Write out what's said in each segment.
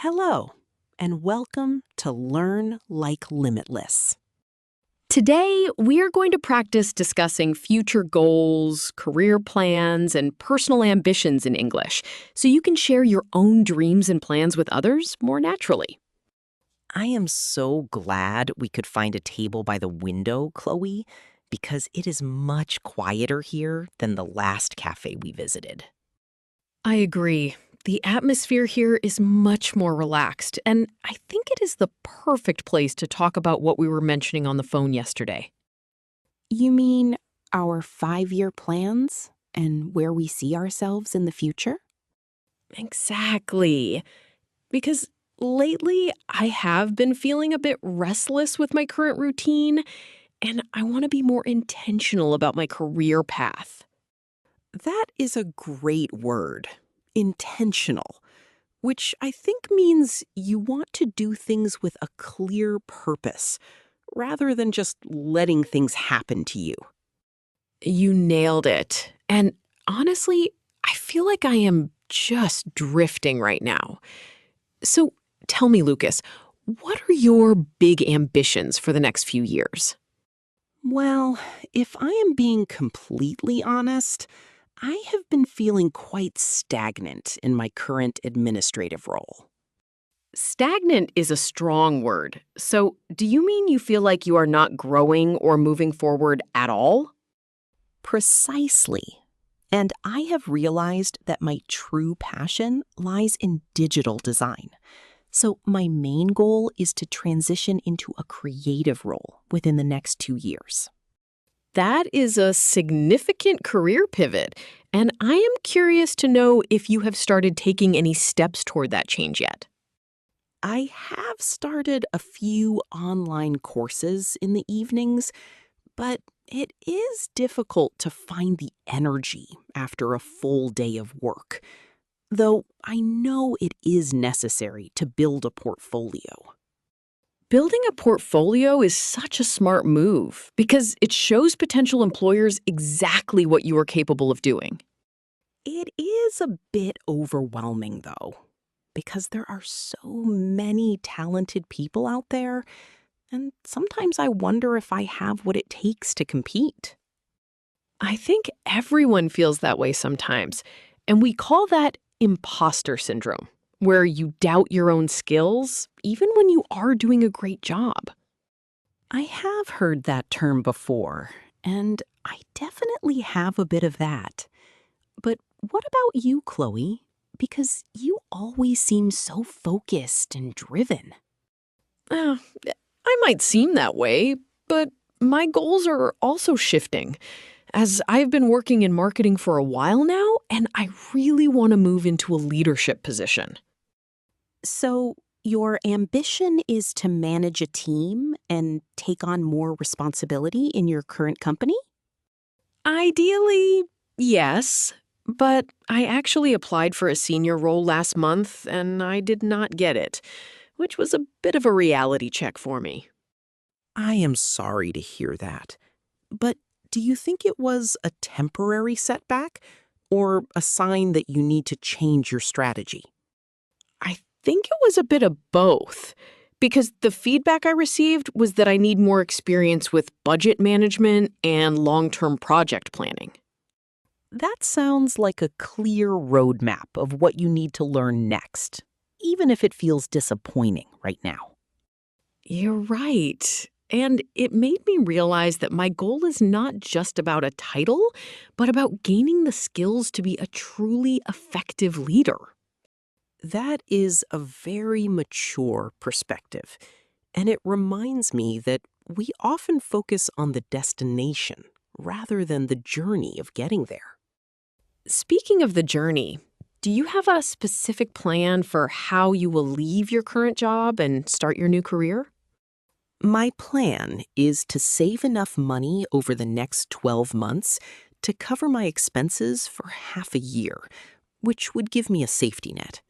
Hello, and welcome to Learn Like Limitless. Today, we are going to practice discussing future goals, career plans, and personal ambitions in English, so you can share your own dreams and plans with others more naturally. I am so glad we could find a table by the window, Chloe, because it is much quieter here than the last cafe we visited. I agree. The atmosphere here is much more relaxed, and I think it is the perfect place to talk about what we were mentioning on the phone yesterday. You mean our 5-year plans and where we see ourselves in the future? Exactly. Because lately, I have been feeling a bit restless with my current routine, and I want to be more intentional about my career path. That is a great word, intentional, which I think means you want to do things with a clear purpose, rather than just letting things happen to you. You nailed it. And honestly, I feel like I am just drifting right now. So tell me, Lucas, what are your big ambitions for the next few years? Well, if I am being completely honest, I have been feeling quite stagnant in my current administrative role. Stagnant is a strong word. So do you mean you feel like you are not growing or moving forward at all? Precisely. And I have realized that my true passion lies in digital design. So my main goal is to transition into a creative role within the next 2 years. That is a significant career pivot, and I am curious to know if you have started taking any steps toward that change yet. I have started a few online courses in the evenings, but it is difficult to find the energy after a full day of work, though I know it is necessary to build a portfolio. Building a portfolio is such a smart move because it shows potential employers exactly what you are capable of doing. It is a bit overwhelming, though, because there are so many talented people out there, and sometimes I wonder if I have what it takes to compete. I think everyone feels that way sometimes, and we call that imposter syndrome, where you doubt your own skills even when you are doing a great job. I have heard that term before, and I definitely have a bit of that. But what about you, Chloe? Because you always seem so focused and driven. Uh, I might seem that way, but my goals are also shifting. As I've been working in marketing for a while now, and I really want to move into a leadership position. So, your ambition is to manage a team and take on more responsibility in your current company? Ideally, yes, but I actually applied for a senior role last month and I did not get it, which was a bit of a reality check for me. I am sorry to hear that. But do you think it was a temporary setback or a sign that you need to change your strategy? I think it was a bit of both, because the feedback I received was that I need more experience with budget management and long-term project planning. That sounds like a clear roadmap of what you need to learn next, even if it feels disappointing right now. You're right. And it made me realize that my goal is not just about a title, but about gaining the skills to be a truly effective leader. That is a very mature perspective, and it reminds me that we often focus on the destination rather than the journey of getting there. Speaking of the journey, do you have a specific plan for how you will leave your current job and start your new career? My plan is to save enough money over the next 12 months to cover my expenses for half a year, which would give me a safety net.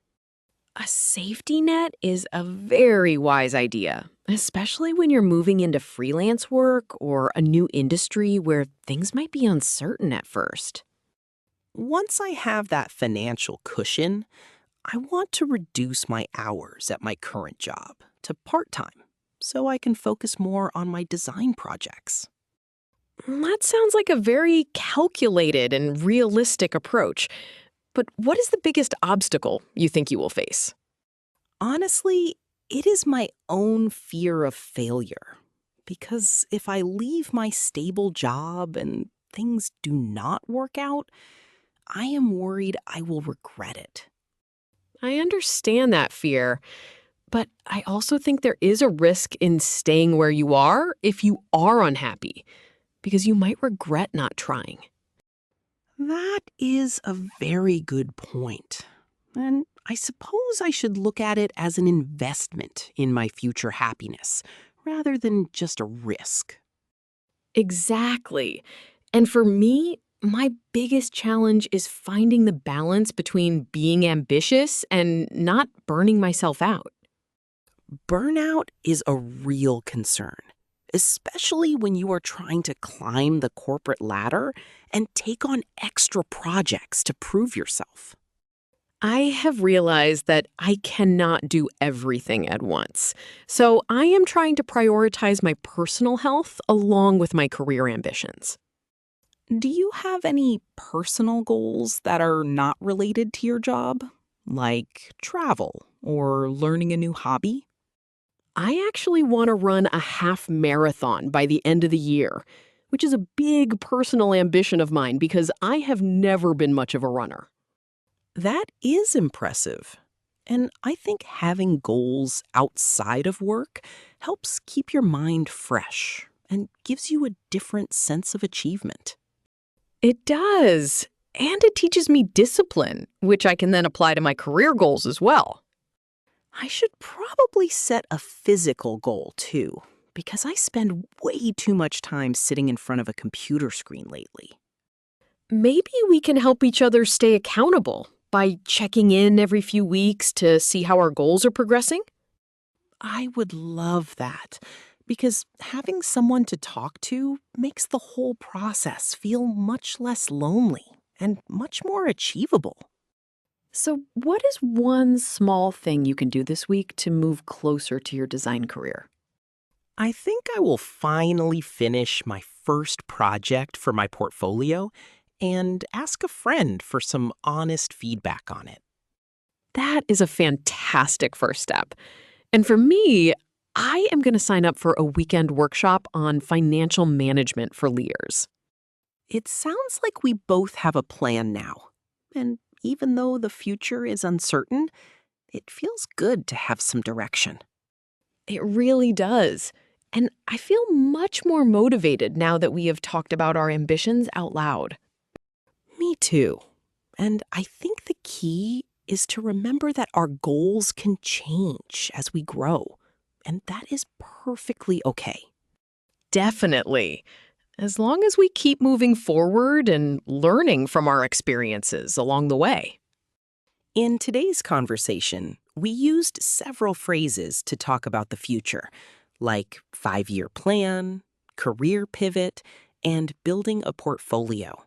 A safety net is a very wise idea, especially when you're moving into freelance work or a new industry where things might be uncertain at first. Once I have that financial cushion, I want to reduce my hours at my current job to part-time so I can focus more on my design projects. That sounds like a very calculated and realistic approach. But what is the biggest obstacle you think you will face? Honestly, it is my own fear of failure. Because if I leave my stable job and things do not work out, I am worried I will regret it. I understand that fear, but I also think there is a risk in staying where you are if you are unhappy, because you might regret not trying. That is a very good point. And I suppose I should look at it as an investment in my future happiness rather than just a risk. Exactly. And for me, my biggest challenge is finding the balance between being ambitious and not burning myself out. Burnout is a real concern, especially when you are trying to climb the corporate ladder and take on extra projects to prove yourself. I have realized that I cannot do everything at once. So I am trying to prioritize my personal health along with my career ambitions. Do you have any personal goals that are not related to your job, like travel or learning a new hobby? I actually want to run a half marathon by the end of the year, which is a big personal ambition of mine because I have never been much of a runner. That is impressive. And I think having goals outside of work helps keep your mind fresh and gives you a different sense of achievement. It does. And it teaches me discipline, which I can then apply to my career goals as well. I should probably set a physical goal too, because I spend way too much time sitting in front of a computer screen lately. Maybe we can help each other stay accountable by checking in every few weeks to see how our goals are progressing. I would love that, because having someone to talk to makes the whole process feel much less lonely and much more achievable. So, what is one small thing you can do this week to move closer to your design career? I think I will finally finish my first project for my portfolio and ask a friend for some honest feedback on it. That is a fantastic first step. And for me, I am going to sign up for a weekend workshop on financial management for leaders. It sounds like we both have a plan now. And even though the future is uncertain, it feels good to have some direction. It really does. And I feel much more motivated now that we have talked about our ambitions out loud. Me too. And I think the key is to remember that our goals can change as we grow, and that is perfectly okay. Definitely. As long as we keep moving forward and learning from our experiences along the way. In today's conversation, we used several phrases to talk about the future, like 5-year plan, career pivot, and building a portfolio.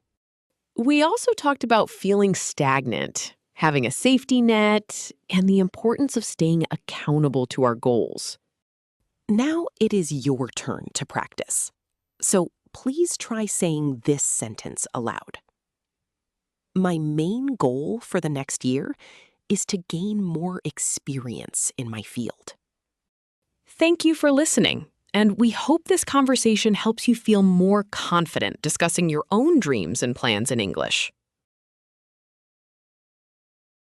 We also talked about feeling stagnant, having a safety net, and the importance of staying accountable to our goals. Now it is your turn to practice. So please try saying this sentence aloud. My main goal for the next year is to gain more experience in my field. Thank you for listening, and we hope this conversation helps you feel more confident discussing your own dreams and plans in English.